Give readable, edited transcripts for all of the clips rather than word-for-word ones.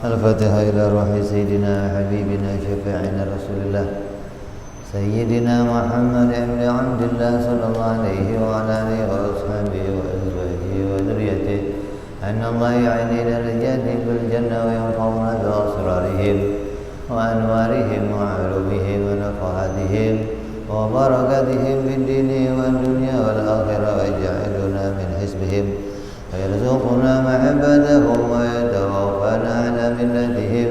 الفاتحة إلى روح سيدنا حبيبنا شفيعنا رسول الله سيدنا محمد بن عبد الله صلى الله عليه وعلى آله وأصحابه وأزواجه وذريته أن الله يعني درجات في الجنة وينفعنا بأسرارهم وأنوارهم وعلومهم ونفحاتهم وبركاتهم في الدين والدنيا والآخرة ويجعلنا من حزبهم ويرزقنا محبتهم ويتوفانا على ملتهم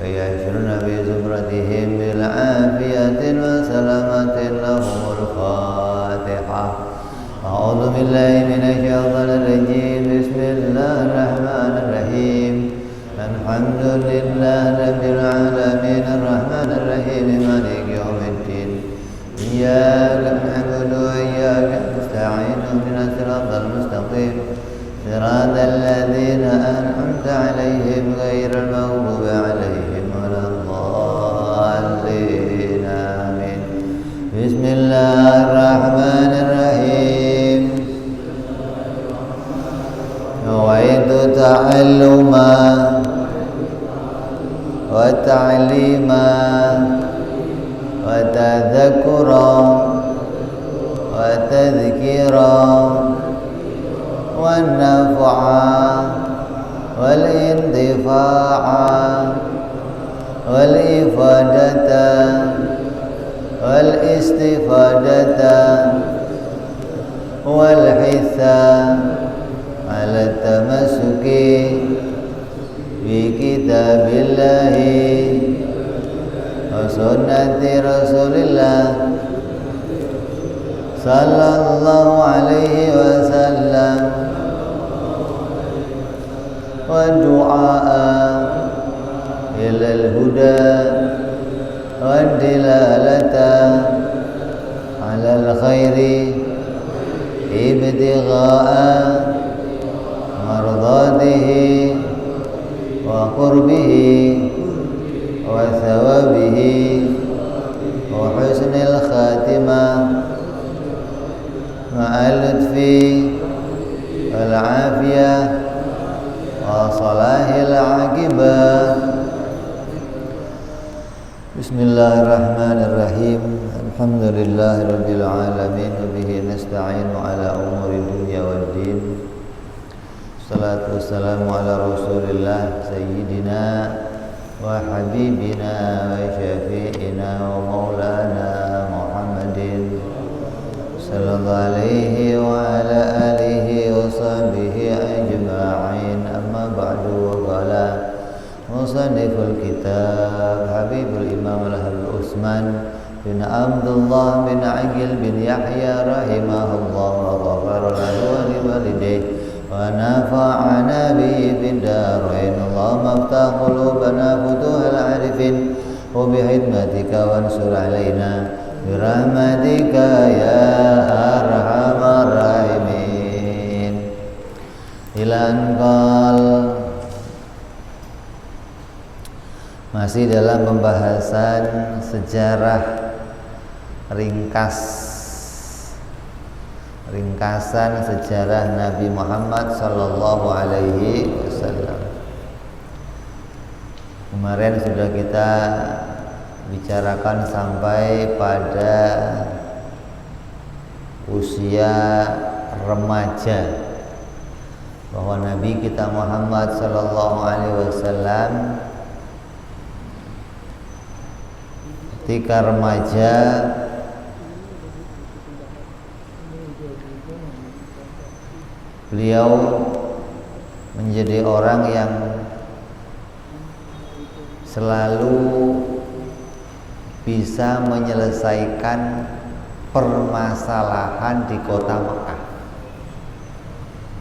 ويحشرنا بزمرتهم بالعافية وسلامة لهم الفاتحة. أعوذ بالله من الشيطان الرجيم. بسم الله الرحمن الرحيم. الحمد لله رب العالمين الرحمن الرحيم مالك يوم الدين إياك نعبد وإياك نستعين اهدنا الصراط المستقيم صراط الذين أنعمت عليهم غير المغضوب عليهم ولا الضالين آمين. بسم الله الرحمن الرحيم. نويت تعلما وتعليما وتذكرا وتذكيرا والنفع والانتفاع والإفادة والاستفادة والحث على التمسك بكتاب الله وسنة رسول الله صلى الله عليه وسلم والدعاء إلى الهدى والدلالة على الخير ابتغاء مرضاته وقربه وثوابه وحسن الخاتمة مع اللطف والعافية وصلاح العاقبة. Bismillahirrahmanirrahim. Alhamdulillahirabbil alamin wa bihi nasta'inu ala umuri dunya waddin. Salatu wassalamu ala Rasulillah sayyidina wa habibina wa syafi'ina wa maulana Muhammadin sallallahu alaihi wa ala alihi wa sahbihi ajma'in. Amma ba'du. Wa qala musanniful kitab Habibul Imam Al-Habib Utsman bin Abdullah bin Aqil bin Yahya rahimahullah wa ghafara lahu wa liwalidayhi wa nafa'ana bihi fid darain. Allahumma iftah qulubana futuhal arifin wa bihidmatika wansur alaina birahmatika ya arhamar rahimin. Ila anqal. Masih dalam pembahasan sejarah ringkasan sejarah Nabi Muhammad sallallahu alaihi wasallam. Kemarin sudah kita bicarakan sampai pada usia remaja, bahwa Nabi kita Muhammad sallallahu alaihi wasallam ketika remaja beliau menjadi orang yang selalu bisa menyelesaikan permasalahan di kota Mekah.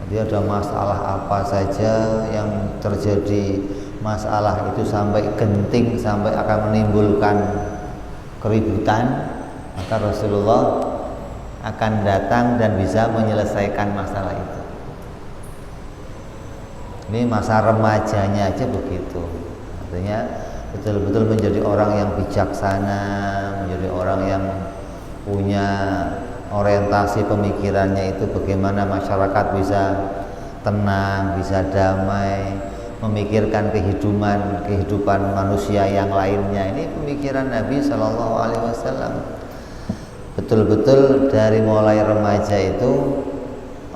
Jadi ada masalah apa saja yang terjadi, masalah itu sampai genting, sampai akan menimbulkan keributan, maka Rasulullah akan datang dan bisa menyelesaikan masalah itu. Ini masa remajanya aja begitu. Artinya betul-betul menjadi orang yang bijaksana, menjadi orang yang punya orientasi pemikirannya itu bagaimana masyarakat bisa tenang, bisa damai, memikirkan kehidupan manusia yang lainnya. Ini pemikiran Nabi Shallallahu Alaihi Wasallam. Betul-betul dari mulai remaja itu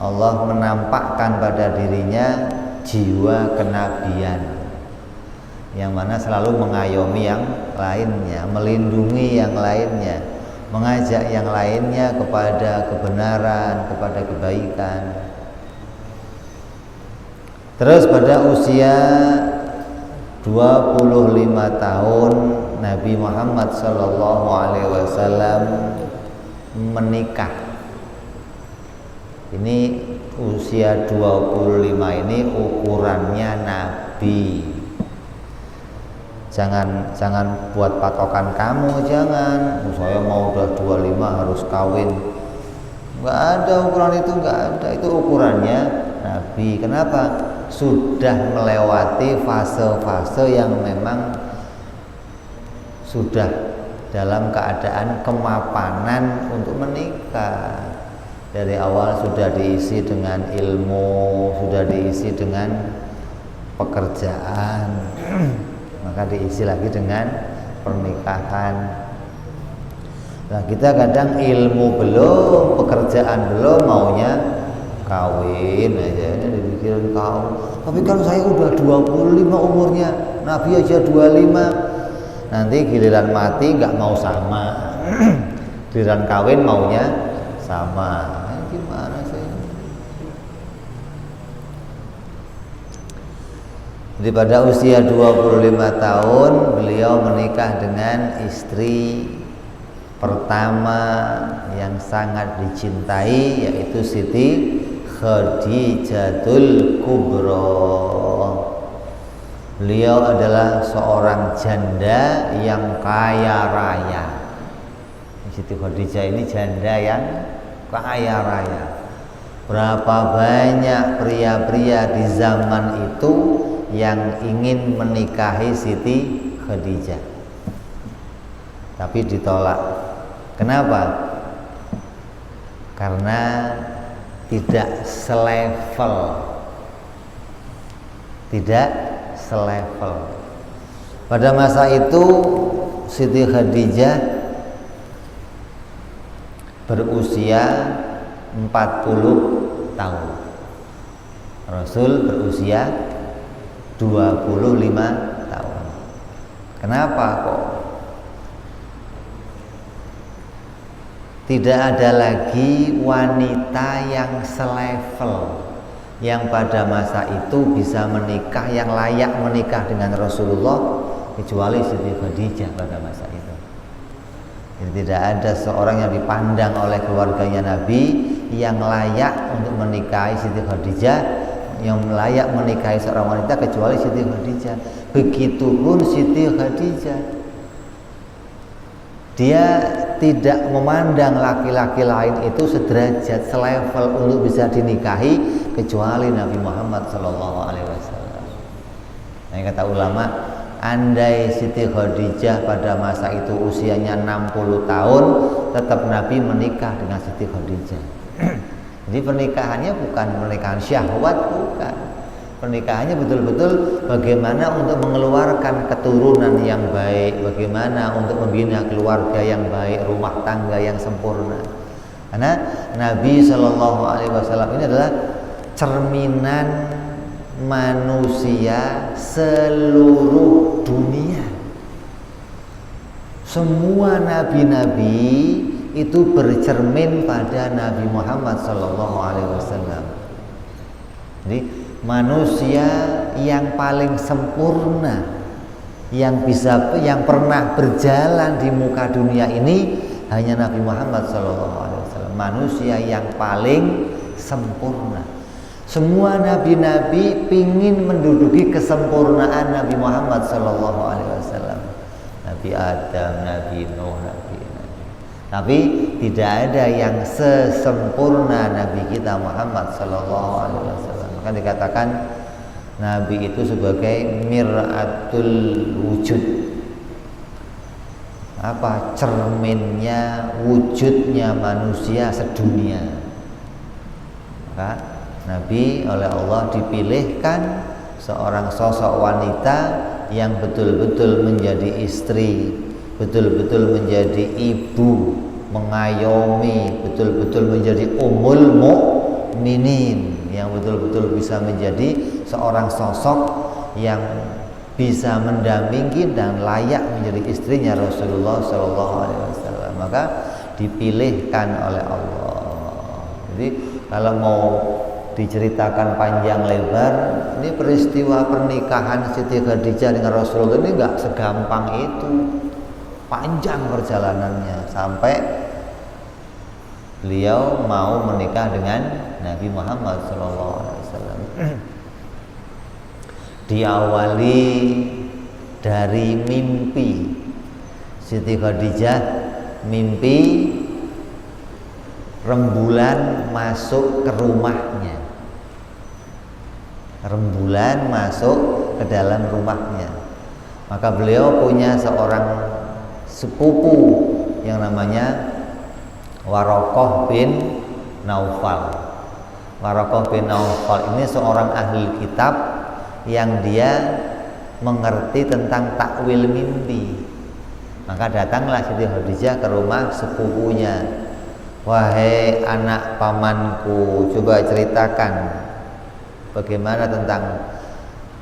Allah menampakkan pada dirinya jiwa kenabian, yang mana selalu mengayomi yang lainnya, melindungi yang lainnya, mengajak yang lainnya kepada kebenaran, kepada kebaikan. Terus pada usia 25 tahun Nabi Muhammad Sallallahu Alaihi Wasallam menikah. Ini usia 25 ini ukurannya Nabi. Jangan buat patokan kamu, jangan. Saya mau udah 25 harus kawin. Enggak ada ukuran itu, enggak ada. Itu ukurannya Nabi. Kenapa? Sudah melewati fase-fase yang memang sudah dalam keadaan kemapanan untuk menikah. Dari awal sudah diisi dengan ilmu, sudah diisi dengan pekerjaan, maka diisi lagi dengan pernikahan. Nah, kita kadang ilmu belum, pekerjaan belum, maunya kawin aja, ini dipikirin kawin. Tapi kan saya udah 25 umurnya, Nabi aja 25. Nanti giliran mati nggak mau sama, giliran kawin maunya sama. Gimana sih? Jadi pada usia 25 tahun beliau menikah dengan istri pertama yang sangat dicintai, yaitu Siti Khadijatul Kubra. Beliau adalah seorang janda yang kaya raya. Siti Khadijah ini janda yang kaya raya. Berapa banyak pria-pria di zaman itu yang ingin menikahi Siti Khadijah, tapi ditolak. Kenapa? Karena tidak selevel. Tidak selevel. Pada masa itu Siti Khadijah berusia 40 tahun. Rasul berusia 25 tahun. Kenapa kok tidak ada lagi wanita yang selevel, yang pada masa itu bisa menikah, yang layak menikah dengan Rasulullah, kecuali Siti Khadijah pada masa itu. Jadi tidak ada seorang yang dipandang oleh keluarganya Nabi yang layak untuk menikahi Siti Khadijah, yang layak menikahi seorang wanita kecuali Siti Khadijah. Begitupun Siti Khadijah, dia tidak memandang laki-laki lain itu sederajat, selevel untuk bisa dinikahi kecuali Nabi Muhammad SAW. Nah, kata ulama, andai Siti Khadijah pada masa itu usianya 60 tahun, tetap Nabi menikah dengan Siti Khadijah. Jadi pernikahannya bukan pernikahan syahwat, bukan. Pernikahannya betul-betul bagaimana untuk mengeluarkan keturunan yang baik, bagaimana untuk membina keluarga yang baik, rumah tangga yang sempurna. Karena Nabi Shallallahu Alaihi Wasallam ini adalah cerminan manusia seluruh dunia. Semua nabi-nabi itu bercermin pada Nabi Muhammad Sallallahu Alaihi Wasallam. Jadi manusia yang paling sempurna, yang pernah berjalan di muka dunia ini hanya Nabi Muhammad Sallallahu Alaihi Wasallam. Manusia yang paling sempurna. Semua nabi-nabi pingin menduduki kesempurnaan Nabi Muhammad Sallallahu Alaihi Wasallam. Nabi Adam, Nabi Nuh, tapi tidak ada yang sesempurna Nabi kita Muhammad Sallallahu Alaihi Wasallam. Maka dikatakan Nabi itu sebagai mir'atul wujud. Apa? Cerminnya, wujudnya manusia sedunia. Maka Nabi oleh Allah dipilihkan seorang sosok wanita yang betul-betul menjadi istri, betul-betul menjadi ibu, mengayomi, betul-betul menjadi ummul mukminin, yang betul-betul bisa menjadi seorang sosok yang bisa mendampingi dan layak menjadi istrinya Rasulullah Shallallahu Alaihi Wasallam. Maka dipilihkan oleh Allah. Jadi kalau mau diceritakan panjang lebar, ini peristiwa pernikahan Siti Khadijah dengan Rasulullah ini nggak segampang itu, panjang perjalanannya sampai beliau mau menikah dengan Nabi Muhammad SAW. Diawali dari mimpi. Siti Khadijah mimpi rembulan masuk ke rumahnya. Rembulan masuk ke dalam rumahnya. Maka beliau punya seorang sepupu yang namanya Waraqah bin Naufal. Waraqah bin Naufal ini seorang ahli kitab yang dia mengerti tentang takwil mimpi. Maka datanglah Siti Khadijah ke rumah sepupunya. Wahai anak pamanku, coba ceritakan bagaimana tentang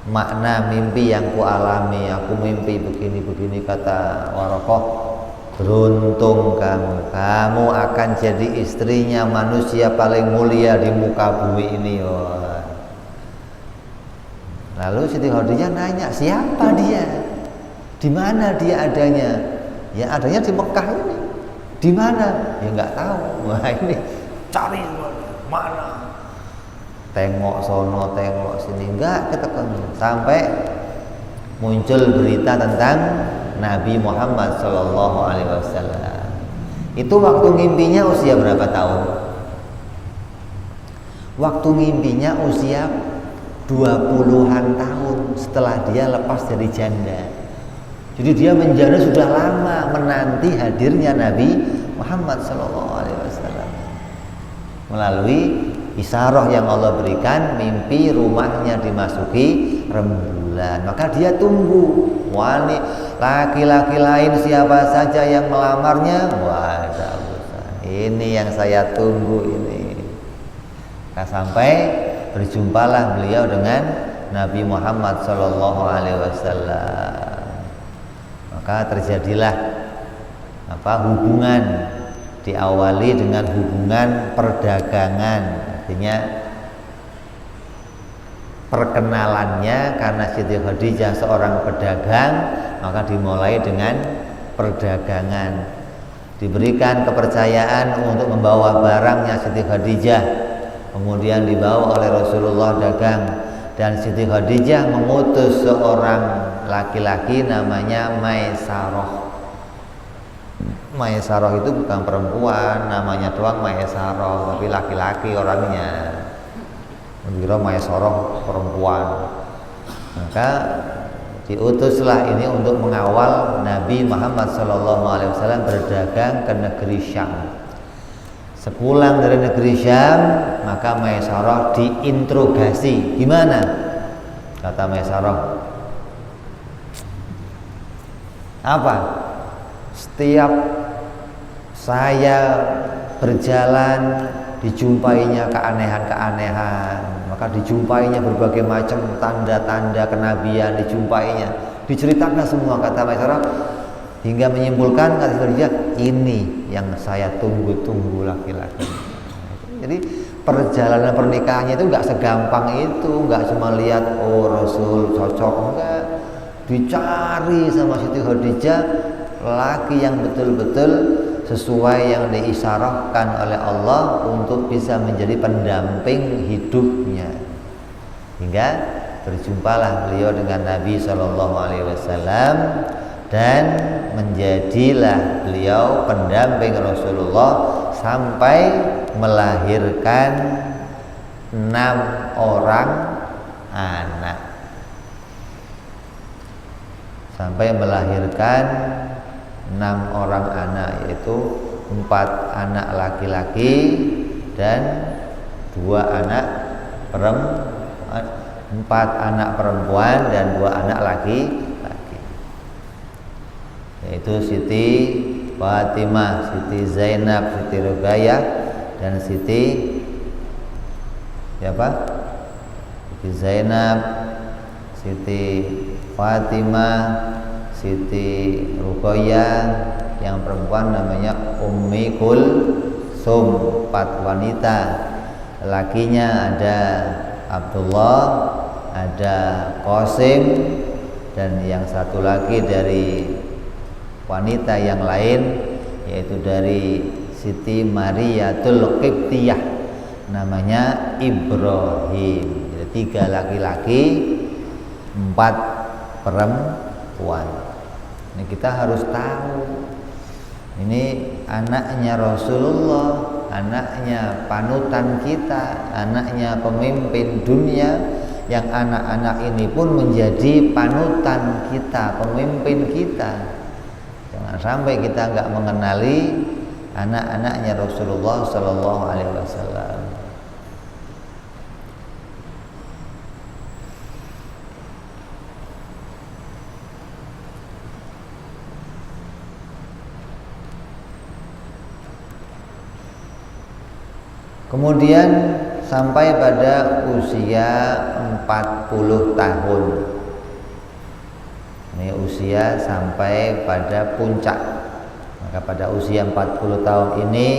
makna mimpi yang ku alami. Aku mimpi begini-begini, kata Waraqah. Beruntung kamu akan jadi istrinya manusia paling mulia di muka bumi ini. Lalu Siti Khadijah nanya, siapa dia? Di mana dia adanya? Ya adanya di Mekah ini. Di mana? Ya nggak tahu. Wah ini cari mana? Tengok sono, tengok sini, nggak ketemu. Sampai muncul berita tentang Nabi Muhammad Sallallahu Alaihi Wasallam. Itu waktu ngimpinya usia berapa tahun? Waktu ngimpinya usia 20-an tahun setelah dia lepas dari janda. Jadi dia menjanda sudah lama menanti hadirnya Nabi Muhammad SAW. Melalui isyarah yang Allah berikan, mimpi rumahnya dimasuki rembulan. Maka dia tunggu laki-laki lain siapa saja yang melamarnya. Wah, ini yang saya tunggu ini. Nah, sampai berjumpalah beliau dengan Nabi Muhammad SAW. Maka terjadilah hubungan, diawali dengan hubungan perdagangan. Artinya perkenalannya karena Siti Khadijah seorang pedagang, maka dimulai dengan perdagangan. Diberikan kepercayaan untuk membawa barangnya Siti Khadijah, kemudian dibawa oleh Rasulullah dagang. Dan Siti Khadijah mengutus seorang laki-laki namanya Maisarah. Maisarah itu bukan perempuan, namanya doang Maisarah, tapi laki-laki orangnya. Mengira Maisarah perempuan. Maka diutuslah ini untuk mengawal Nabi Muhammad SAW berdagang ke negeri Syam. Sepulang dari negeri Syam, maka Maisarah diinterogasi. Gimana? Kata Maisarah, apa? Setiap saya berjalan dijumpainya keanehan-keanehan, maka dijumpainya berbagai macam tanda-tanda kenabian, dijumpainya, diceritakan semua, kata Maisarah, hingga menyimpulkan, kata Khadijah, ini yang saya tunggu-tunggu laki-laki. Jadi perjalanan pernikahannya itu nggak segampang itu, nggak cuma lihat Rasul cocok, enggak, dicari sama Siti Khadijah laki yang betul-betul sesuai yang diisyarahkan oleh Allah untuk bisa menjadi pendamping hidupnya. Hingga berjumpalah beliau dengan Nabi SAW dan menjadilah beliau pendamping Rasulullah sampai melahirkan 6 orang anak. Sampai melahirkan 6 orang anak, yaitu 4 anak laki-laki dan 2 anak perempuan. 4 anak perempuan dan 2 anak laki-laki, yaitu Siti Fatimah, Siti Zainab, Siti Ruqayyah, dan Siti siapa? Siti Zainab, Siti Fatimah, Siti Ruqayyah, yang perempuan namanya Ummi Kulsum, 4 wanita. Lakinya ada Abdullah, ada Qasim, dan yang satu lagi dari wanita yang lain, yaitu dari Siti Mariyatul Qibtiyah, namanya Ibrahim. Jadi 3 laki-laki, 4 perempuan. Ini kita harus tahu, ini anaknya Rasulullah, anaknya panutan kita, anaknya pemimpin dunia, yang anak-anak ini pun menjadi panutan kita, pemimpin kita. Jangan sampai kita nggak mengenali anak-anaknya Rasulullah Sallallahu Alaihi Wasallam. Kemudian sampai pada usia 40 tahun. Ini usia sampai pada puncak. Maka pada usia 40 tahun ini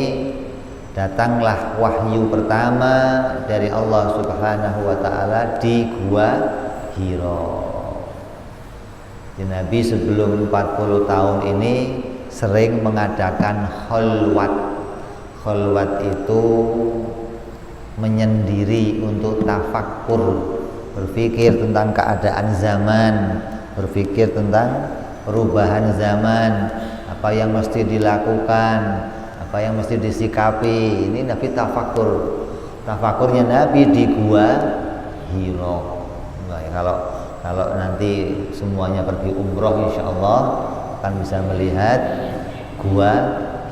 datanglah wahyu pertama dari Allah Subhanahu wa taala di Gua Hira. Jadi Nabi sebelum 40 tahun ini sering mengadakan khalwat. Khalwat itu menyendiri untuk tafakkur, berpikir tentang keadaan zaman, berpikir tentang perubahan zaman, apa yang mesti dilakukan, apa yang mesti disikapi. Ini Nabi tafakkur. Tafakurnya Nabi di Gua Hira. Nah, kalau nanti semuanya pergi umroh, insya Allah akan bisa melihat Gua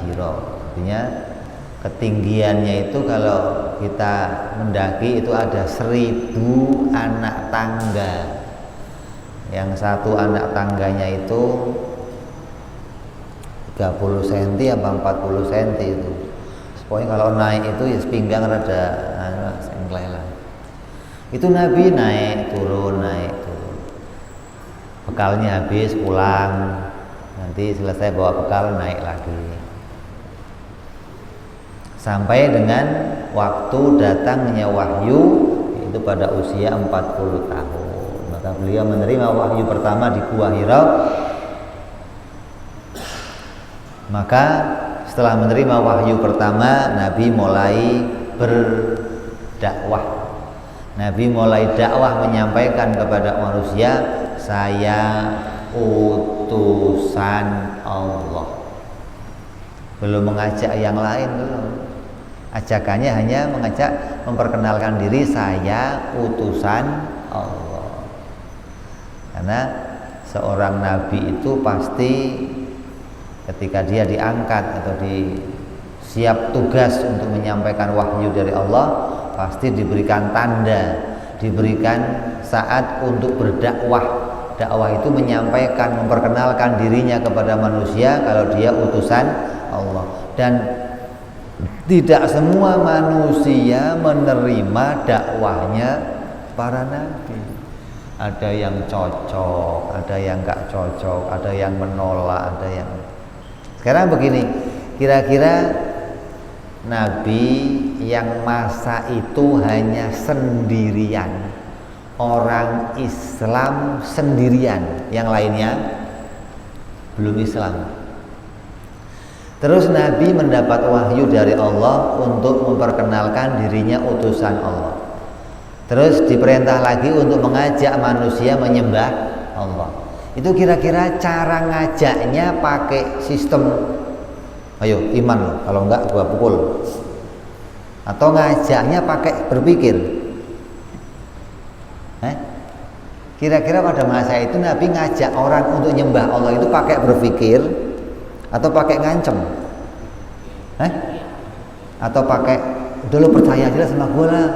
Hira. Artinya ketinggiannya itu kalau kita mendaki itu ada 1000 anak tangga. Yang satu anak tangganya itu 30 cm apa 40 cm itu. Pokoknya kalau naik itu ya sepinggang rada sengklai lah. Itu Nabi naik turun. Bekalnya habis pulang. Nanti selesai bawa bekal naik lagi. Sampai dengan waktu datangnya wahyu, itu pada usia 40 tahun. Maka beliau menerima wahyu pertama di Gua Hira. Maka setelah menerima wahyu pertama, Nabi mulai berdakwah. Nabi mulai dakwah menyampaikan kepada manusia, saya utusan Allah. Belum mengajak yang lain, belum. Ajakannya hanya mengajak memperkenalkan diri, saya utusan Allah. Karena seorang nabi itu pasti ketika dia diangkat atau siap tugas untuk menyampaikan wahyu dari Allah, pasti diberikan tanda, diberikan saat untuk berdakwah. Dakwah itu menyampaikan, memperkenalkan dirinya kepada manusia kalau dia utusan Allah. Dan tidak semua manusia menerima dakwahnya para nabi. Ada yang cocok, ada yang gak cocok, ada yang menolak, ada yang. Sekarang begini, kira-kira nabi yang masa itu hanya sendirian, orang Islam sendirian, yang lainnya belum Islam. Terus Nabi mendapat wahyu dari Allah untuk memperkenalkan dirinya utusan Allah. Terus diperintah lagi untuk mengajak manusia menyembah Allah. Itu kira-kira cara ngajaknya pakai sistem, ayo iman loh, kalau enggak gua pukul. Atau ngajaknya pakai berpikir. Kira-kira pada masa itu Nabi ngajak orang untuk nyembah Allah itu pakai berpikir atau pakai ngancem? Atau pakai udah lo percaya aja sama gue lah?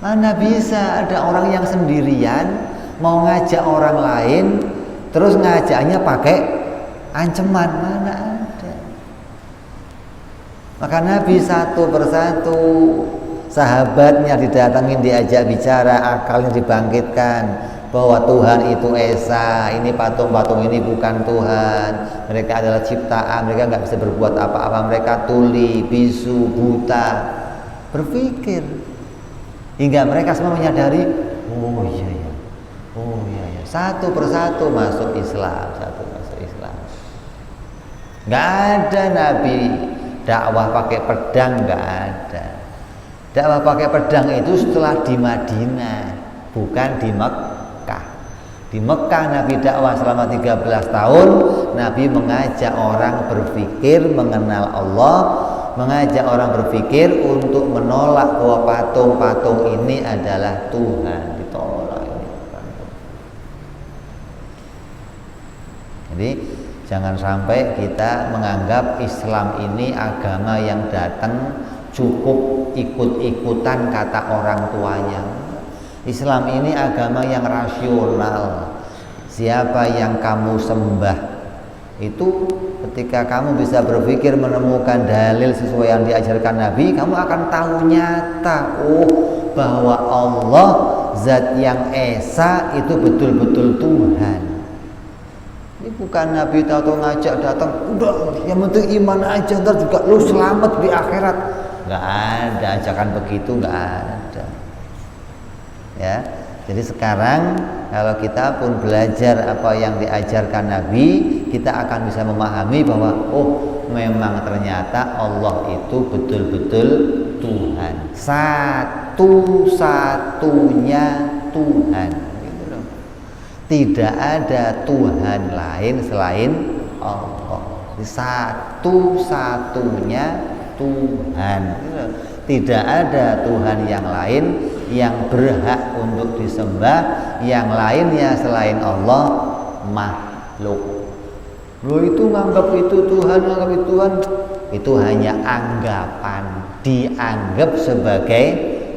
Mana bisa ada orang yang sendirian mau ngajak orang lain terus ngajaknya pakai ancaman, mana ada. Maka Nabi satu persatu sahabatnya didatangin, diajak bicara, akalnya dibangkitkan bahwa Tuhan itu esa, ini patung-patung ini bukan Tuhan, mereka adalah ciptaan, mereka nggak bisa berbuat apa-apa, mereka tuli, bisu, buta. Berpikir hingga mereka semua menyadari, oh iya ya, oh iya ya, satu persatu masuk Islam, satu masuk Islam. Nggak ada Nabi dakwah pakai pedang, nggak ada. Dakwah pakai pedang itu setelah di Madinah, bukan di Mekah. Di Mekah Nabi dakwah selama 13 tahun. Nabi mengajak orang berpikir mengenal Allah, mengajak orang berpikir untuk menolak bahwa patung-patung ini adalah Tuhan. Ditolak ini. Jadi jangan sampai kita menganggap Islam ini agama yang datang cukup ikut-ikutan kata orang tuanya. Islam ini agama yang rasional. Siapa yang kamu sembah, itu ketika kamu bisa berpikir menemukan dalil sesuai yang diajarkan Nabi, kamu akan tahu nyata, oh bahwa Allah zat yang esa itu betul-betul Tuhan. Ini bukan Nabi tahu ngajak datang, udah yang penting iman aja, ntar juga lu selamat di akhirat. Nggak ada ajakan begitu, nggak ada. Ya, jadi sekarang kalau kita pun belajar apa yang diajarkan Nabi, kita akan bisa memahami bahwa oh memang ternyata Allah itu betul-betul Tuhan, satu-satunya Tuhan. Gitu loh. Tidak ada Tuhan lain selain Allah, satu-satunya Tuhan. Tidak ada Tuhan yang lain yang berhak untuk disembah, yang lainnya selain Allah makhluk. Lo itu nganggap itu Tuhan, nganggap itu Tuhan, itu hanya anggapan, dianggap sebagai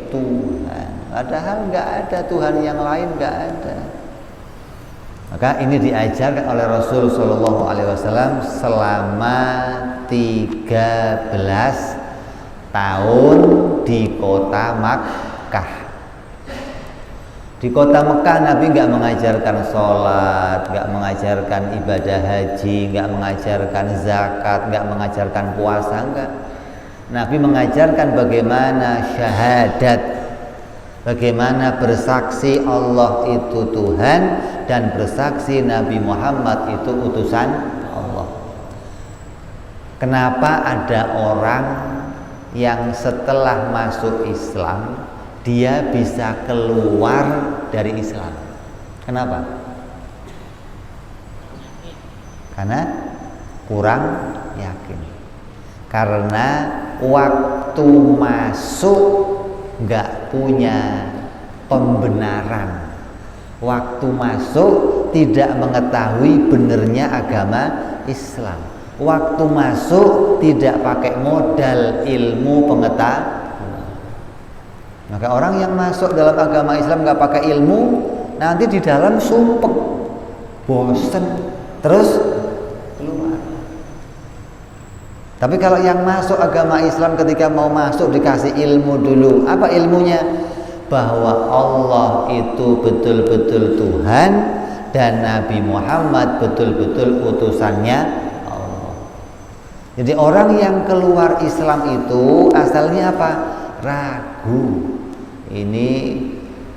Tuhan. Padahal nggak ada Tuhan yang lain, nggak ada. Maka ini diajarkan oleh Rasul Shallallahu Alaihi Wasallam selama 13 tahun di kota Makkah. Di kota Mekah Nabi nggak mengajarkan sholat, nggak mengajarkan ibadah haji, nggak mengajarkan zakat, nggak mengajarkan puasa, enggak. Nabi mengajarkan bagaimana syahadat, bagaimana bersaksi Allah itu Tuhan dan bersaksi Nabi Muhammad itu utusan Allah. Kenapa ada orang yang setelah masuk Islam dia bisa keluar dari Islam? Kenapa? Karena kurang yakin. Karena waktu masuk nggak punya pembenaran. Waktu masuk tidak mengetahui benernya agama Islam. Waktu masuk tidak pakai modal ilmu pengetahuan. Maka orang yang masuk dalam agama Islam nggak pakai ilmu, nanti di dalam sumpek, bosen, terus keluar. Tapi kalau yang masuk agama Islam ketika mau masuk dikasih ilmu dulu. Apa ilmunya? Bahwa Allah itu betul-betul Tuhan dan Nabi Muhammad betul-betul utusannya. Jadi orang yang keluar Islam itu asalnya apa? Ragu. Ini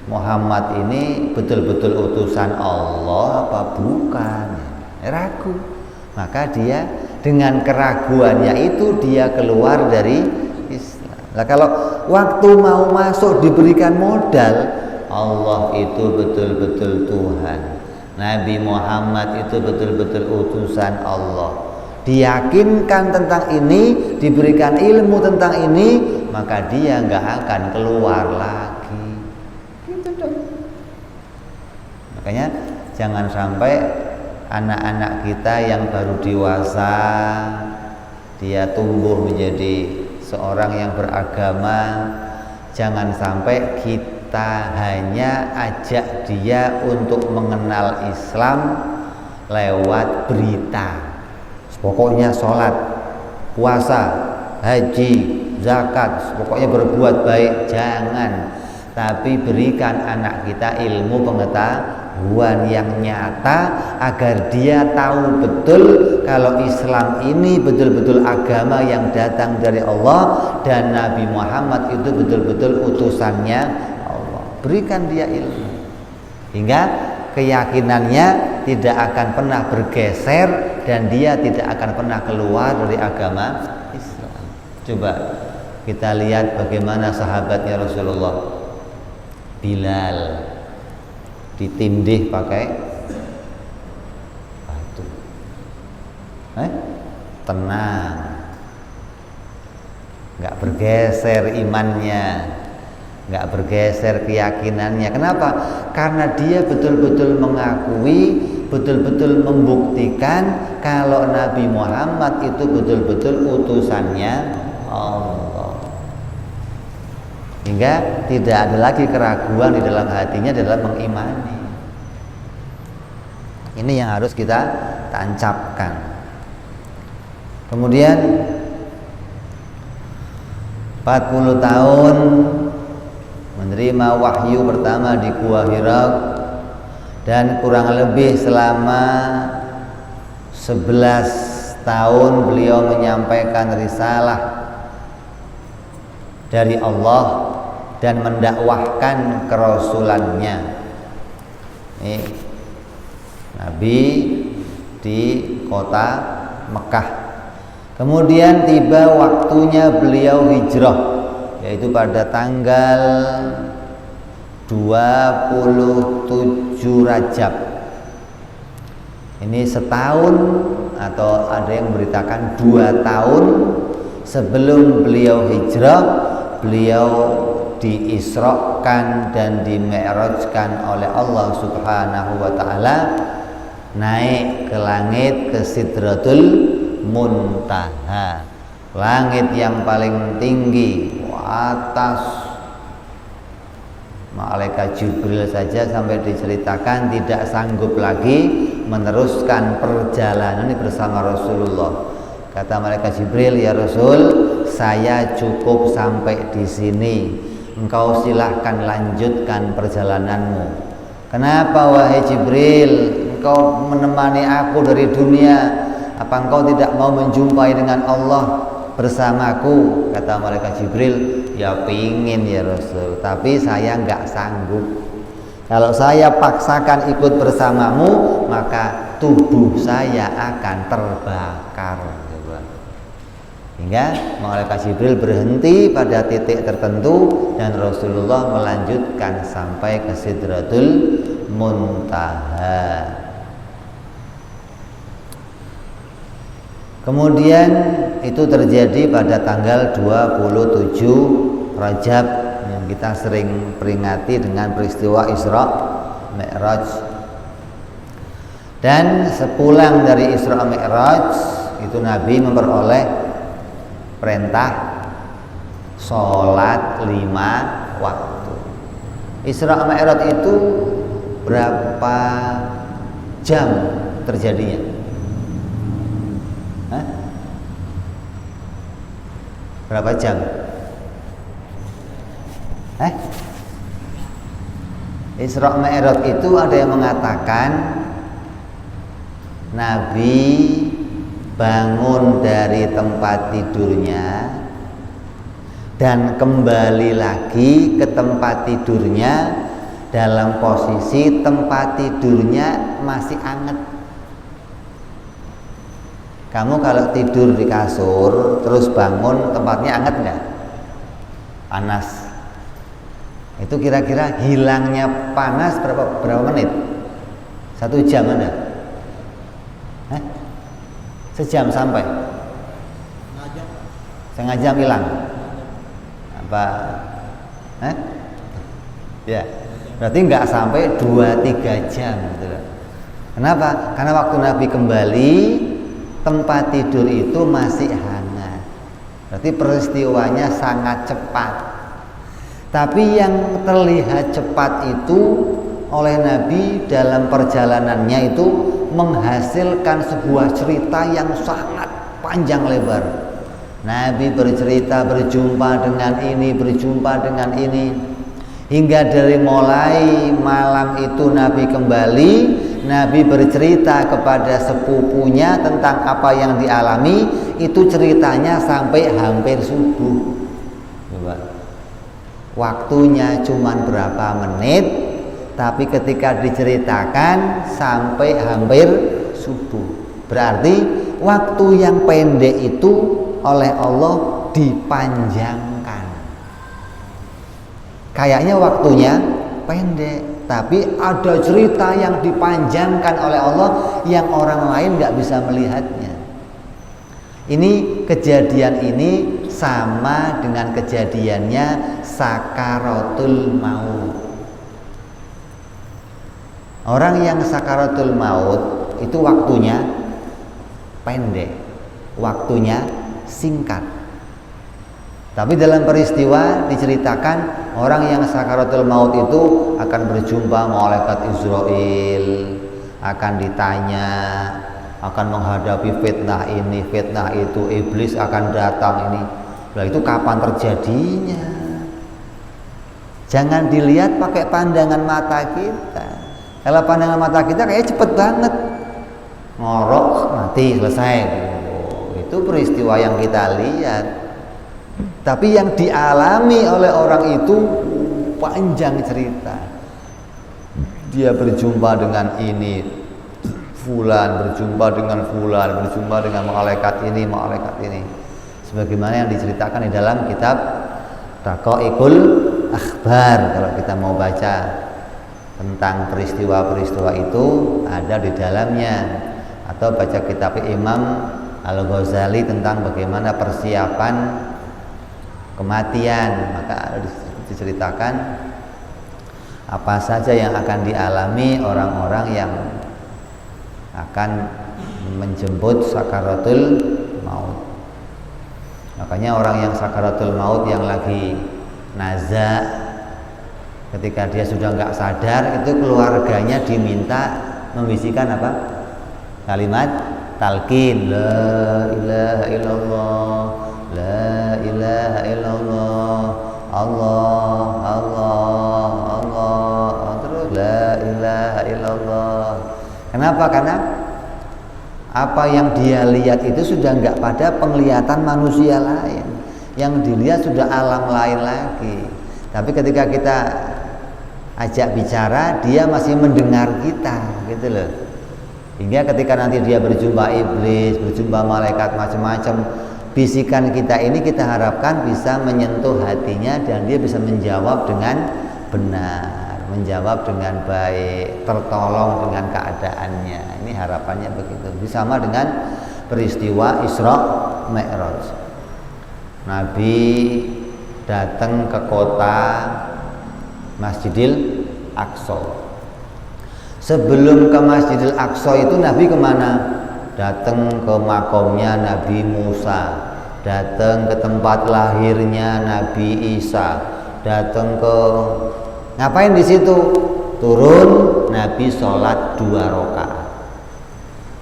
Muhammad ini betul-betul utusan Allah apa bukan? Ragu. Maka dia dengan keraguannya itu dia keluar dari Islam. Nah, kalau waktu mau masuk diberikan modal, Allah itu betul-betul Tuhan. Nabi Muhammad itu betul-betul utusan Allah. Diyakinkan tentang ini, diberikan ilmu tentang ini, maka dia nggak akan keluar lagi. Gitu dong. Makanya jangan sampai anak-anak kita yang baru dewasa dia tumbuh menjadi seorang yang beragama, jangan sampai kita kita hanya ajak dia untuk mengenal Islam lewat berita. Pokoknya sholat, puasa, haji, zakat, pokoknya berbuat baik, jangan. Tapi berikan anak kita ilmu pengetahuan yang nyata agar dia tahu betul kalau Islam ini betul-betul agama yang datang dari Allah dan Nabi Muhammad itu betul-betul utusannya Allah. Berikan dia ilmu hingga keyakinannya tidak akan pernah bergeser dan dia tidak akan pernah keluar dari agama Islam. Coba kita lihat bagaimana sahabatnya Rasulullah. Bilal ditindih pakai batu. Tenang, nggak bergeser imannya, nggak bergeser keyakinannya. Kenapa? Karena dia betul-betul mengakui, betul-betul membuktikan kalau Nabi Muhammad itu betul-betul utusannya Allah. Hingga tidak ada lagi keraguan di dalam hatinya dalam mengimani. Ini yang harus kita tancapkan. Kemudian 40 tahun menerima wahyu pertama di Gua Hira dan kurang lebih selama 11 tahun beliau menyampaikan risalah dari Allah dan mendakwahkan kerasulannya. Nabi di kota Mekah. Kemudian tiba waktunya beliau hijrah, yaitu pada tanggal 27 Rajab. Ini setahun atau ada yang memberitakan 2 tahun sebelum beliau hijrah, beliau diisrokan dan dimi'rajkan oleh Allah Subhanahu wa ta'ala, naik ke langit, ke Sidratul Muntaha, langit yang paling tinggi, atas. Malaikat Jibril saja sampai diceritakan tidak sanggup lagi meneruskan perjalanan bersama Rasulullah. Kata malaikat Jibril, ya Rasul, saya cukup sampai di sini. Engkau silahkan lanjutkan perjalananmu. Kenapa wahai Jibril? Engkau menemani aku dari dunia. Apa engkau tidak mau menjumpai dengan Allah bersamaku? Kata malaikat Jibril, ya pingin ya Rasul, tapi saya nggak sanggup. Kalau saya paksakan ikut bersamamu, maka tubuh saya akan terbakar. Hingga malaikat Jibril berhenti pada titik tertentu dan Rasulullah melanjutkan sampai ke Sidratul Muntaha. Kemudian itu terjadi pada tanggal 27 Rajab yang kita sering peringati dengan peristiwa Isra Mi'raj. Dan sepulang dari Isra Mi'raj itu Nabi memperoleh perintah sholat 5 waktu. Isra Mi'raj itu berapa jam terjadinya? Berapa jam? Isra Mi'raj itu ada yang mengatakan Nabi bangun dari tempat tidurnya dan kembali lagi ke tempat tidurnya dalam posisi tempat tidurnya masih hangat. Kamu kalau tidur di kasur terus bangun, tempatnya hangat nggak? Panas. Itu kira-kira hilangnya panas berapa menit? 1 jam ada? Sejam sampai? Setengah jam hilang? Apa? Ya, berarti nggak sampai 2-3 jam gitu. Kenapa? Karena waktu Nabi kembali tempat tidur itu masih hangat. Berarti peristiwanya sangat cepat. Tapi yang terlihat cepat itu oleh Nabi dalam perjalanannya itu menghasilkan sebuah cerita yang sangat panjang lebar. Nabi bercerita, berjumpa dengan ini, berjumpa dengan ini, hingga dari mulai malam itu Nabi kembali, Nabi bercerita kepada sepupunya tentang apa yang dialami. Itu ceritanya sampai hampir subuh. Coba. Waktunya cuma berapa menit, tapi ketika diceritakan sampai hampir subuh. Berarti waktu yang pendek itu oleh Allah dipanjangkan. Kayaknya waktunya pendek, tapi ada cerita yang dipanjangkan oleh Allah yang orang lain nggak bisa melihatnya. Ini kejadian ini sama dengan kejadiannya sakaratul maut. Orang yang sakaratul maut itu waktunya pendek, waktunya singkat. Tapi dalam peristiwa diceritakan orang yang sakaratul maut itu akan berjumpa malaikat Israil, akan ditanya, akan menghadapi fitnah ini, fitnah itu, iblis akan datang ini. Nah, itu kapan terjadinya? Jangan dilihat pakai pandangan mata kita. Kalau pandangan mata kita kayak cepet banget, ngorok mati selesai. Itu peristiwa yang kita lihat. Tapi yang dialami oleh orang itu panjang cerita. Dia berjumpa dengan ini, fulan berjumpa dengan fulan, berjumpa dengan malaikat ini, malaikat ini. Sebagaimana yang diceritakan di dalam kitab Daqaiqul Akhbar. Kalau kita mau baca tentang peristiwa-peristiwa itu ada di dalamnya, atau baca kitab Imam Al-Ghazali tentang bagaimana persiapan kematian, maka diceritakan apa saja yang akan dialami orang-orang yang akan menjemput sakaratul maut. Makanya orang yang sakaratul maut yang lagi naza, ketika dia sudah nggak sadar, itu keluarganya diminta membisikkan apa? Kalimat talqin, la ilaha illallah, la ilaha illallah, Allah, Allah, Allah, terus la ilaha illallah. Kenapa? Karena apa yang dia lihat itu sudah nggak pada penglihatan manusia lain, yang dilihat sudah alam lain lagi. Tapi ketika kita ajak bicara, dia masih mendengar kita, gitu loh. Hingga ketika nanti dia berjumpa iblis, berjumpa malaikat macam-macam, bisikan kita ini kita harapkan bisa menyentuh hatinya dan dia bisa menjawab dengan benar, menjawab dengan baik, tertolong dengan keadaannya. Ini harapannya begitu. Sama dengan peristiwa Isra Mi'raj. Nabi datang ke kota Masjidil Aqsa. Sebelum ke Masjidil Aqsa itu Nabi kemana? Datang ke makomnya Nabi Musa, datang ke tempat lahirnya Nabi Isa, datang ke ngapain di situ? Turun Nabi sholat 2 rakaat.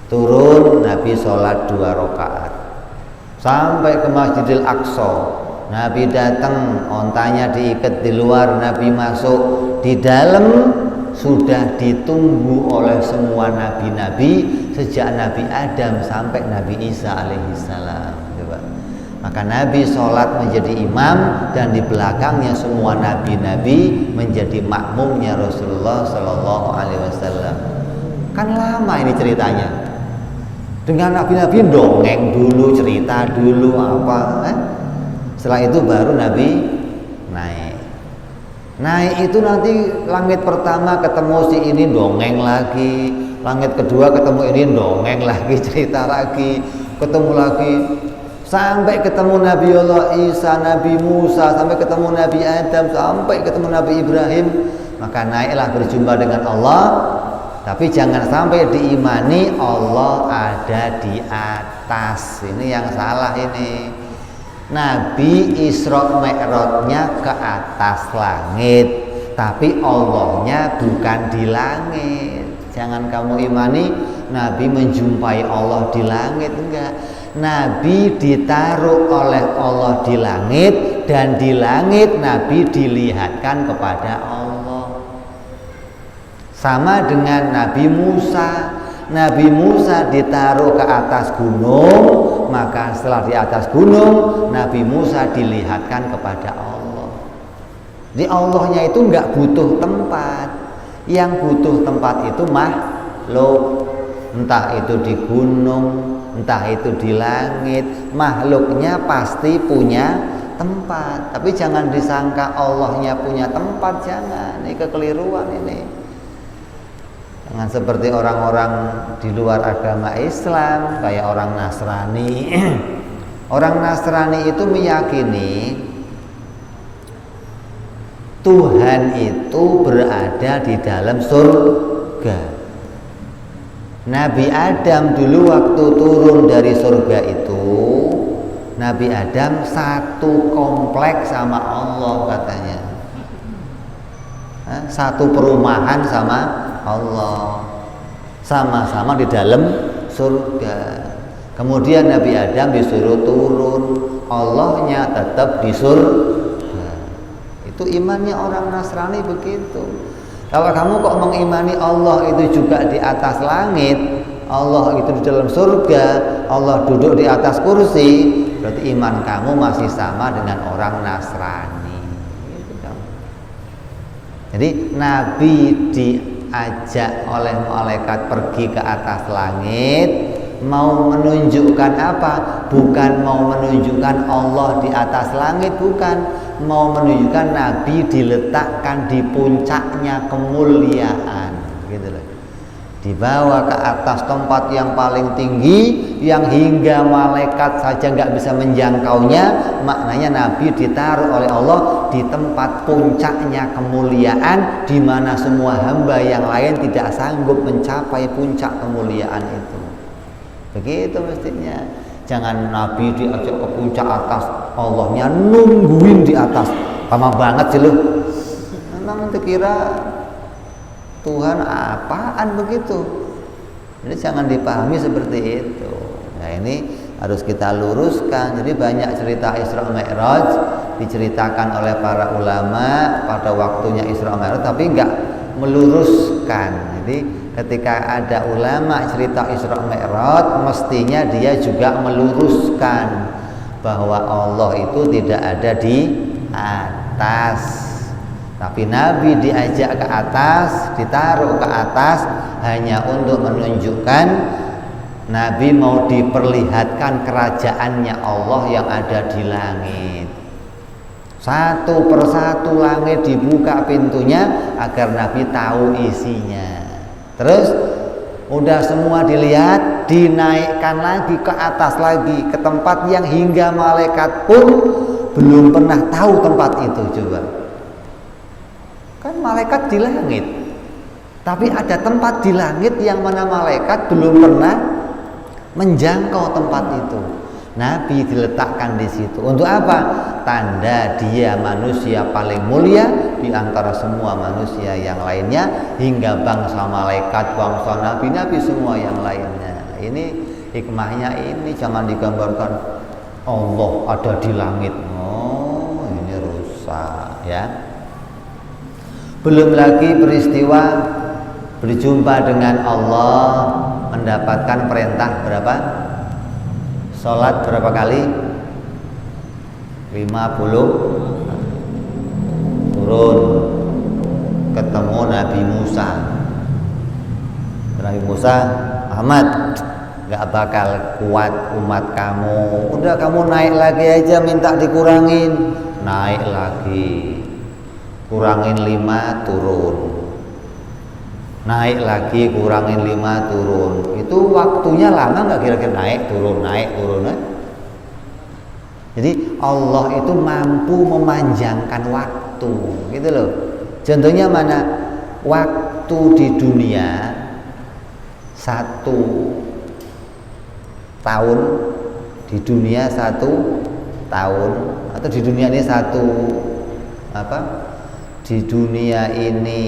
Turun Nabi sholat 2 rakaat. Sampai ke Masjidil Aqsa, Nabi datang, ontanya diikat di luar, Nabi masuk. Di dalam sudah ditunggu oleh semua nabi-nabi sejak Nabi Adam sampai Nabi Isa alaihissalam. Maka Nabi sholat menjadi imam dan di belakangnya semua nabi-nabi menjadi makmumnya Rasulullah Shallallahu Alaihi Wasallam. Kan lama ini ceritanya. Dengan nabi-nabi dongeng dulu, cerita dulu apa. Setelah itu baru Nabi naik. Naik itu nanti langit pertama ketemu si ini dongeng lagi, langit kedua ketemu ini dongeng lagi, cerita lagi, ketemu lagi, sampai ketemu Nabi Allah Isa, Nabi Musa, sampai ketemu Nabi Adam, sampai ketemu Nabi Ibrahim. Maka naiklah berjumpa dengan Allah. Tapi jangan sampai diimani Allah ada di atas. Ini yang salah ini. Nabi Isra Mi'rajnya ke atas langit, tapi Allahnya bukan di langit. Jangan kamu imani Nabi menjumpai Allah di langit, enggak. Nabi ditaruh oleh Allah di langit, dan di langit Nabi dilihatkan kepada Allah. Sama dengan Nabi Musa. Nabi Musa ditaruh ke atas gunung, maka setelah di atas gunung Nabi Musa dilihatkan kepada Allah. Jadi Allahnya itu enggak butuh tempat. Yang butuh tempat itu makhluk. Entah itu di gunung, entah itu di langit, makhluknya pasti punya tempat. Tapi jangan disangka Allahnya punya tempat, jangan. Ini kekeliruan ini. Jangan seperti orang-orang di luar agama Islam, kayak orang Nasrani. Orang Nasrani itu meyakini Tuhan itu berada di dalam surga. Nabi Adam dulu waktu turun dari surga itu, Nabi Adam satu kompleks sama Allah katanya, satu perumahan sama Allah, sama-sama di dalam surga. Kemudian Nabi Adam disuruh turun, Allahnya tetap di surga. Itu imannya orang Nasrani begitu. Kalau kamu kok mengimani Allah itu juga di atas langit, Allah itu di dalam surga, Allah duduk di atas kursi, berarti iman kamu masih sama dengan orang Nasrani. Jadi Nabi diajak oleh malaikat pergi ke atas langit, mau menunjukkan apa? Bukan mau menunjukkan Allah di atas langit, bukan. Mau menunjukkan Nabi diletakkan di puncaknya kemuliaan, gitu loh. Dibawa ke atas tempat yang paling tinggi, yang hingga malaikat saja nggak bisa menjangkaunya. Maknanya Nabi ditaruh oleh Allah di tempat puncaknya kemuliaan, di mana semua hamba yang lain tidak sanggup mencapai puncak kemuliaan itu. Begitu mestinya. Jangan Nabi diajak ke puncak atas, Allahnya nungguin di atas. Lama banget sih lu. Memang itu kira Tuhan apaan begitu? Jadi jangan dipahami seperti itu. Nah ini harus kita luruskan. Jadi banyak cerita Isra Mi'raj diceritakan oleh para ulama pada waktunya Isra Mi'raj, tapi enggak meluruskan. Jadi ketika ada ulama cerita Isra Mi'raj, mestinya dia juga meluruskan bahwa Allah itu tidak ada di atas. Tapi Nabi diajak ke atas, ditaruh ke atas hanya untuk menunjukkan Nabi mau diperlihatkan kerajaannya Allah yang ada di langit. Satu persatu langit dibuka pintunya agar Nabi tahu isinya. Terus udah semua dilihat, dinaikkan lagi ke atas lagi, ke tempat yang hingga malaikat pun belum pernah tahu tempat itu. Coba, kan malaikat di langit, tapi ada tempat di langit yang mana malaikat belum pernah menjangkau tempat itu. Nabi diletakkan di situ untuk apa? Tanda dia manusia paling mulia di antara semua manusia yang lainnya, hingga bangsa malaikat, bangsa nabi-nabi semua yang lainnya. Ini hikmahnya, ini jangan digambarkan Allah ada di langit. Oh, ini rusak ya. Belum lagi peristiwa berjumpa dengan Allah, mendapatkan perintah berapa? Sholat berapa kali? 50. Turun ketemu Nabi Musa. Nabi Musa, Ahmad, gak bakal kuat umat kamu. Udah kamu naik lagi aja, minta dikurangin. Naik lagi, kurangin 5, turun. Naik lagi, kurangin 5, turun. Itu waktunya lama nggak kira-kira? Naik turun eh? Jadi Allah itu mampu memanjangkan waktu, gitu loh. Contohnya mana? Waktu di dunia 1 tahun, di dunia 1 tahun, atau di dunia ini di dunia ini,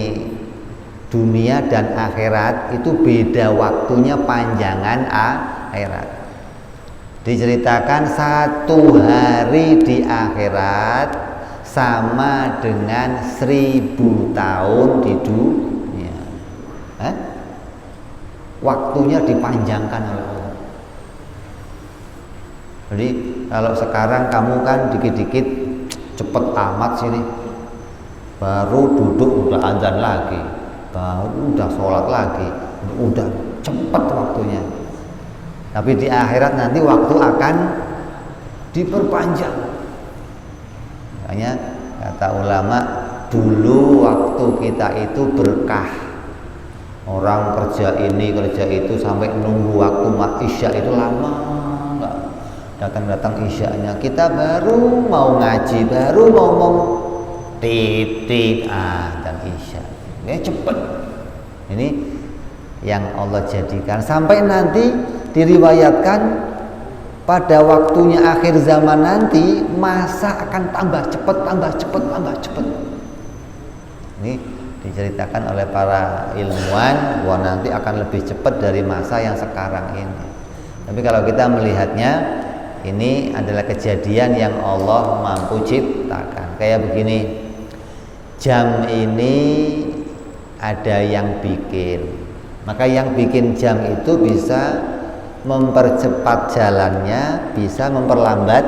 dunia dan akhirat itu beda waktunya, panjangan akhirat. Diceritakan 1 hari di akhirat sama dengan 1000 tahun di dunia. Waktunya dipanjangkan oleh Allah. Jadi kalau sekarang kamu kan dikit-dikit cepet amat sini, baru duduk udah azan lagi, baru udah sholat lagi, udah cepet waktunya. Tapi di akhirat nanti waktu akan diperpanjang. Makanya kata ulama, dulu waktu kita itu berkah. Orang kerja ini kerja itu sampai nunggu waktu isya itu lama, nggak datang isyanya. Kita baru mau ngaji, baru ngomong titik dan isya. Ya cepet. Ini yang Allah jadikan sampai nanti diriwayatkan pada waktunya akhir zaman nanti masa akan tambah cepat. Ini diceritakan oleh para ilmuwan bahwa nanti akan lebih cepat dari masa yang sekarang ini. Tapi kalau kita melihatnya, ini adalah kejadian yang Allah mampu ciptakan. Kayak begini, jam ini ada yang bikin, maka yang bikin jam itu bisa mempercepat jalannya, bisa memperlambat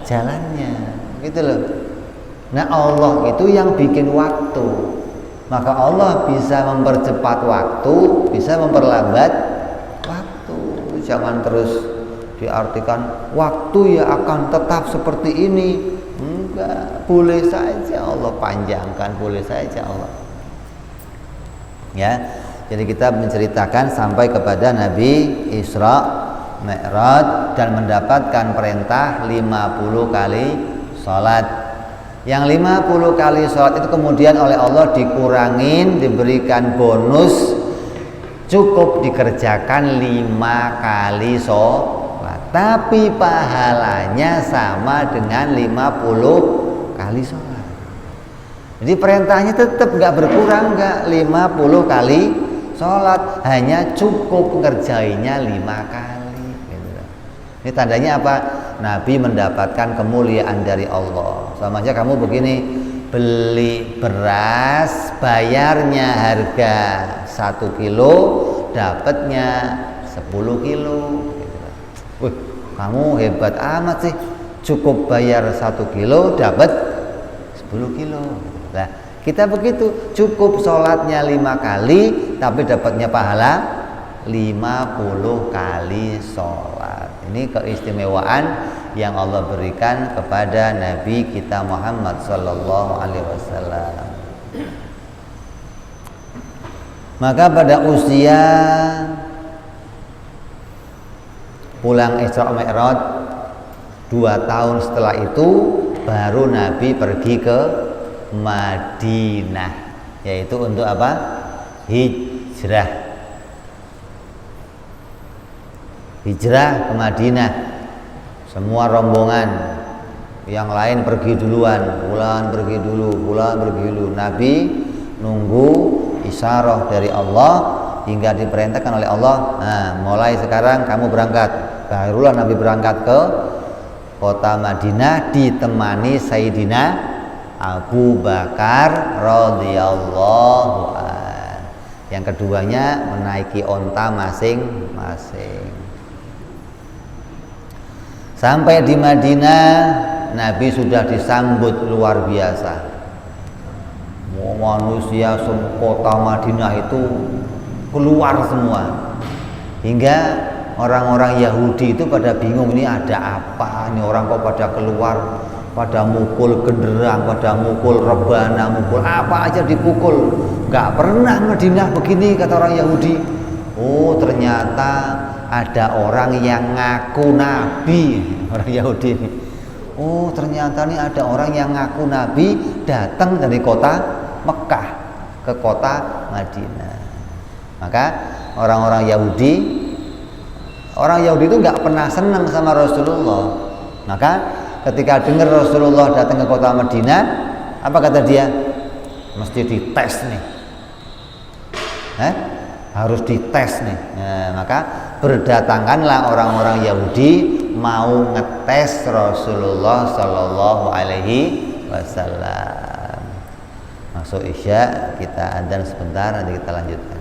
jalannya, gitu loh. Nah Allah itu yang bikin waktu, maka Allah bisa mempercepat waktu, bisa memperlambat waktu. Jangan terus diartikan waktu ya akan tetap seperti ini. Enggak, boleh saja Allah panjangkan, boleh saja Allah. Ya. Jadi kita menceritakan sampai kepada Nabi Isra Mi'raj dan mendapatkan perintah 50 kali sholat. Yang 50 kali sholat itu kemudian oleh Allah dikurangin, diberikan bonus, cukup dikerjakan 5 kali sholat, tapi pahalanya sama dengan 50 kali sholat. Jadi perintahnya tetap nggak berkurang, nggak 50 kali sholat, hanya cukup ngerjainnya 5 kali gitu. Ini tandanya apa? Nabi mendapatkan kemuliaan dari Allah. Sama aja kamu begini, beli beras, bayarnya harga 1 kilo, dapatnya 10 kilo gitu. Wih, kamu hebat amat sih, cukup bayar 1 kilo dapat 10 kilo. Nah, kita begitu, cukup sholatnya 5 kali tapi dapatnya pahala 50 kali sholat. Ini keistimewaan yang Allah berikan kepada Nabi kita Muhammad sallallahu alaihi wasallam. Maka pada usia pulang Isra Mi'raj 2 tahun setelah itu baru Nabi pergi ke Madinah, yaitu untuk apa? Hijrah ke Madinah. Semua rombongan yang lain pergi duluan, bulan pergi dulu. Nabi nunggu isyarah dari Allah hingga diperintahkan oleh Allah, nah mulai sekarang kamu berangkat. Barulah Nabi berangkat ke kota Madinah ditemani Sayyidina Abu Bakar radhiyallahu anhu. Yang keduanya menaiki onta masing-masing. Sampai di Madinah, Nabi sudah disambut luar biasa. Manusia kota Madinah itu keluar semua. Hingga orang-orang Yahudi itu pada bingung, ini ada apa? Ini orang kok pada keluar, pada mukul genderang, pada mukul rebana, mukul apa aja dipukul. Gak pernah Madinah begini, kata orang Yahudi. Oh ternyata ada orang yang ngaku nabi, orang Yahudi ini. Oh ternyata nih ada orang yang ngaku nabi datang dari kota Mekah ke kota Madinah. Maka orang Yahudi itu nggak pernah senang sama Rasulullah. Maka ketika dengar Rasulullah datang ke kota Madinah, apa kata dia? Mesti dites nih. Harus dites nih. Nah, maka berdatanganlah orang-orang Yahudi mau ngetes Rasulullah Shallallahu Alaihi Wasallam. Masuk Isya, kita adzan sebentar, nanti kita lanjutkan.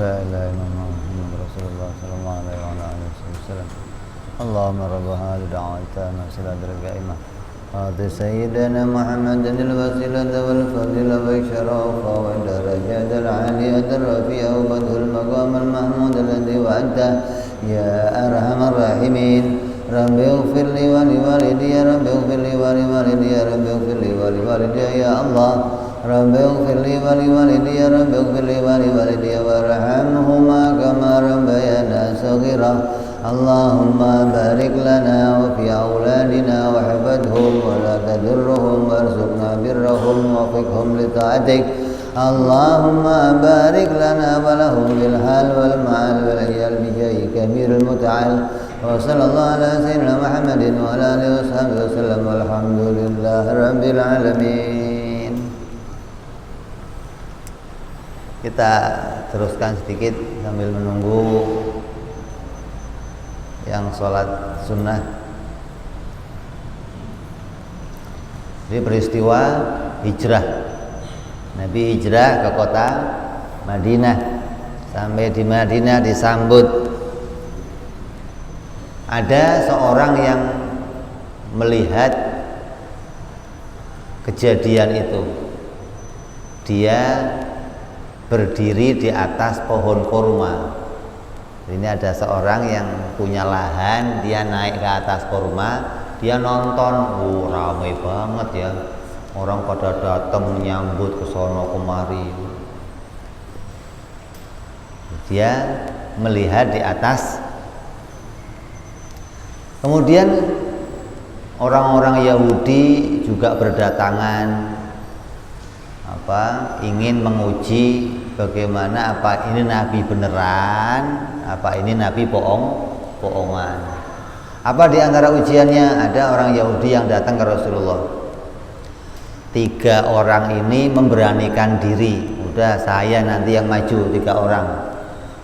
لا إله إلا الله محمد رسول الله صلى الله عليه وعلى آله وسلم. اللهم رب هذه الدعوة التامة والصلاة القائمة آت سيدنا محمد الوسيلة والفضيلة والشرف والدرجات العالية الرفيعة وبدء المقام المحمود الذي وعدته يا أرحم الراحمين. رب اغفر لي ولوالدي، رب اغفر لي ولوالدي، رب اغفر لي ولوالدي يا الله. رب اغفر لي ولوالدي، رب اغفر لي ولوالدي وارحمهما كما ربيانا صغيرا. اللهم بارك لنا وفي أولادنا واحفظهم ولا تضرهم وارزقنا برهم ووفقهم لطاعتك. اللهم بارك لنا ولهم بالحال والمعال والعيال بجاه كبير المتعال. وصلى الله على سيدنا محمد وعلى آله وصحبه وسلم والحمد لله رب العالمين. Kita teruskan sedikit sambil menunggu yang sholat sunnah. Jadi peristiwa hijrah, Nabi hijrah ke kota Madinah. Sampai di Madinah disambut ada seorang yang melihat kejadian itu. Dia berdiri di atas pohon kurma. Ini ada seorang yang punya lahan, dia naik ke atas kurma, dia nonton, ramai banget ya, orang pada datang menyambut ke sono kemari. Dia melihat di atas. Kemudian orang-orang Yahudi juga berdatangan, ingin menguji bagaimana, apa ini Nabi beneran, apa ini Nabi bohongan. Apa di antara ujiannya? Ada orang Yahudi yang datang ke Rasulullah. 3 orang ini memberanikan diri. Udah, saya nanti yang maju. 3 orang.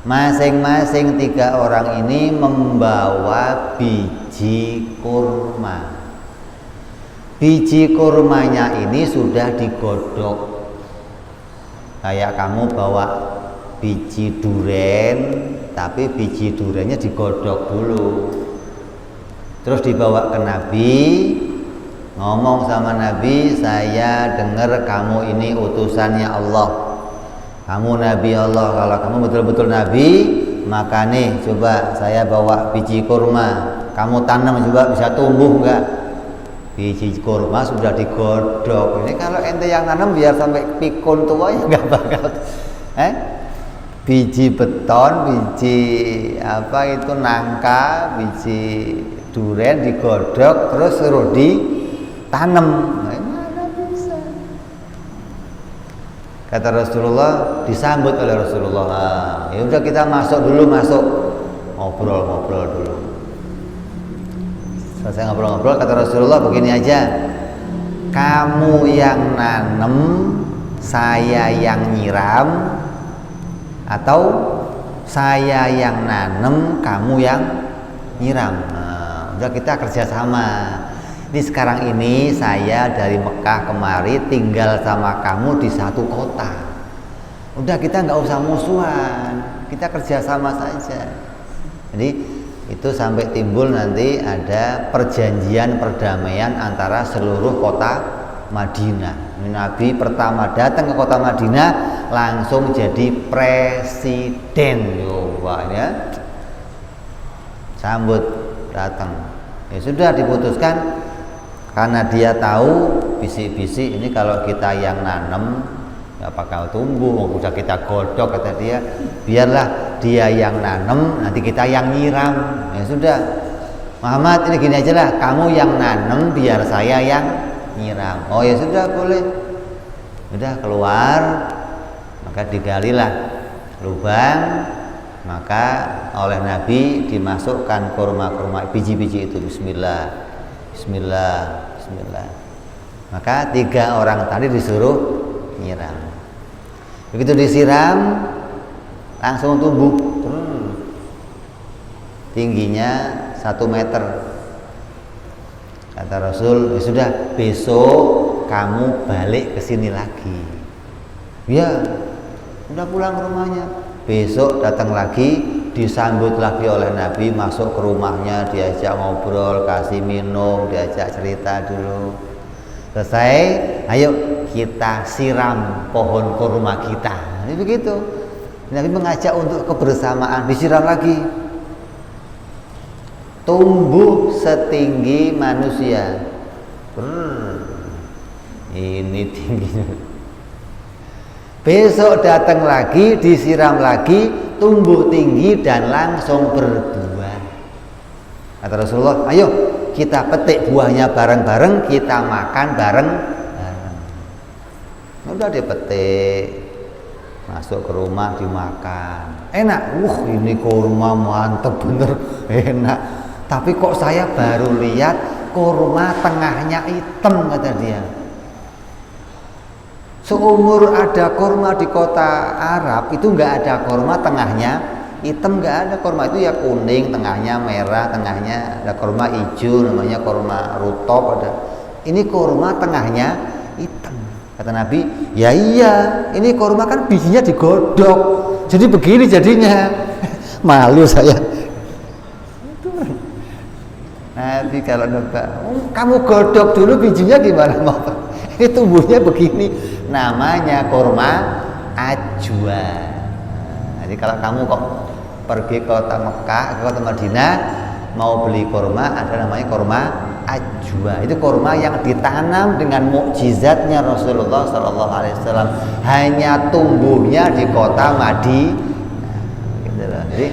Masing-masing 3 orang ini membawa biji kurma. Biji kurmanya ini sudah digodok. Kayak kamu bawa biji duren, tapi biji durennya digodok dulu. Terus dibawa ke Nabi, ngomong sama Nabi, saya dengar kamu ini utusannya Allah, kamu Nabi Allah. Kalau kamu betul-betul Nabi, maka nih coba saya bawa biji kurma, kamu tanam coba bisa tumbuh enggak? Biji kurma sudah digodok. Ini kalau ente yang nanam biar sampai pikun tua ya enggak bakal. Biji beton, biji apa itu nangka, biji duren digodok terus suruh ditanam. Mana bisa? Kata Rasulullah, disambut oleh Rasulullah. Ya udah kita masuk ngobrol dulu. Selesai ngobrol-ngobrol, kata Rasulullah begini aja, kamu yang nanem, saya yang nyiram, atau saya yang nanem, kamu yang nyiram. Udah kita kerjasama. Ini sekarang ini saya dari Mekah kemari tinggal sama kamu di satu kota. Udah kita nggak usah musuhan, kita kerjasama saja. Jadi itu sampai timbul nanti ada perjanjian perdamaian antara seluruh kota Madinah. Nabi pertama datang ke kota Madinah langsung jadi presiden. Ya. Sambut datang. Ya sudah diputuskan karena dia tahu bisik-bisik ini kalau kita yang nanam nggak bakal tumbuh, udah kita godok, kata dia, biarlah dia yang nanam, nanti kita yang nyiram. Ya sudah, Muhammad ini gini aja lah, kamu yang nanam, biar saya yang nyiram. Oh ya sudah, boleh. Udah keluar, maka digalilah lubang, maka oleh Nabi dimasukkan kurma-kurma, biji-biji itu. Bismillah, Bismillah, Bismillah. Maka 3 orang tadi disuruh nyiram. Begitu disiram langsung tumbuh, tingginya 1 meter. Kata Rasul, ya sudah, besok kamu balik ke sini lagi. Ya, udah pulang ke rumahnya. Besok datang lagi, disambut lagi oleh Nabi, masuk ke rumahnya, diajak ngobrol, kasih minum, diajak cerita dulu. Selesai, ayo kita siram pohon kurma kita. Ini begitu. Nabi mengajak untuk kebersamaan, disiram lagi. Tumbuh setinggi manusia. Ini tingginya. Besok datang lagi, disiram lagi, tumbuh tinggi dan langsung berbuah. Kata Rasulullah, ayo kita petik buahnya bareng-bareng, kita makan bareng-bareng. Udah dipetik, masuk ke rumah dimakan. Enak, ini kurma mantep bener, enak. Tapi kok saya baru lihat kurma tengahnya hitam, kata dia. Seumur ada kurma di kota Arab itu nggak ada kurma tengahnya hitam, nggak ada. Kurma itu ya kuning, tengahnya merah, tengahnya ada kurma hijau, namanya kurma rutop ada. Ini kurma tengahnya hitam. Kata Nabi, ya iya, ini kurma kan bijinya digodok, jadi begini jadinya. Malu saya. Nabi kalau nebak, kamu godok dulu bijinya gimana mau? Ini tumbuhnya begini, namanya kurma ajwa. Jadi kalau kamu kok pergi ke kota Mekah, ke kota Madinah, mau beli kurma, ada namanya kurma ajwa. Itu kurma yang ditanam dengan mukjizatnya Rasulullah SAW. Hanya tumbuhnya di kota Madinah. Gitu loh. Jadi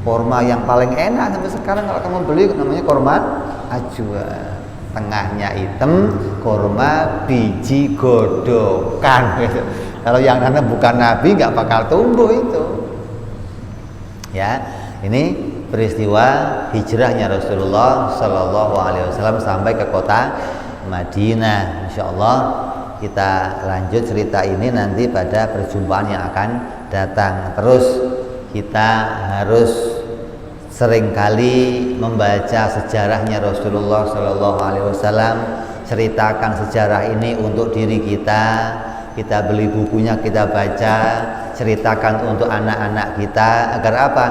kurma yang paling enak sampai sekarang kalau kamu beli namanya kurma ajwa. Tengahnya hitam, kurma biji godokan. Gitu. Kalau yang nanam bukan Nabi nggak bakal tumbuh itu. Ya, ini peristiwa hijrahnya Rasulullah Shallallahu Alaihi Wasallam sampai ke kota Madinah. Insya Allah kita lanjut cerita ini nanti pada perjumpaan yang akan datang. Terus kita harus seringkali membaca sejarahnya Rasulullah Shallallahu Alaihi Wasallam, ceritakan sejarah ini untuk diri kita. Kita beli bukunya, kita baca, ceritakan untuk anak-anak kita. Agar apa?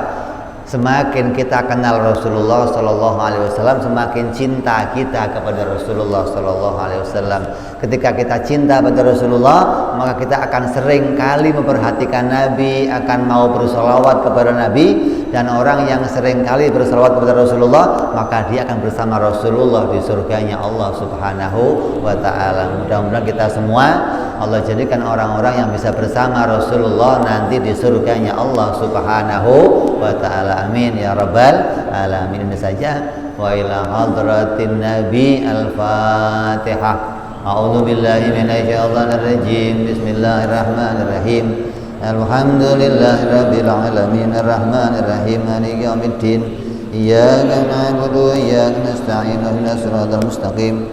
semakin kita kenal Rasulullah Sallallahu Alaihi Wasallam, semakin cinta kita kepada Rasulullah Sallallahu Alaihi Wasallam. Ketika kita cinta pada Rasulullah, maka kita akan sering kali memperhatikan Nabi, akan mau bersolawat kepada Nabi. Dan orang yang sering kali bersolawat kepada Rasulullah, maka dia akan bersama Rasulullah di surganya Allah Subhanahu wa Ta'ala. Mudah-mudahan kita semua Allah jadikan orang-orang yang bisa bersama Rasulullah nanti di surganya Allah Subhanahu wa Ta'ala. Amin ya rabbal alamin. Ini saja. Wa ila hadratin Nabi al-Fatihah. A'udzu billahi minasyaitonir rajim. Bismillahirrahmanirrahim. Alhamdulillahi rabbil alamin arrahmanir rahim maliki yaumiddin. Iyyaka na'budu wa iyyaka nasta'in ihdinas siratal mustaqim.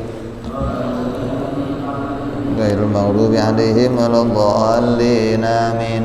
Ghairil maghdubi 'alaihim waladdallin. Amin.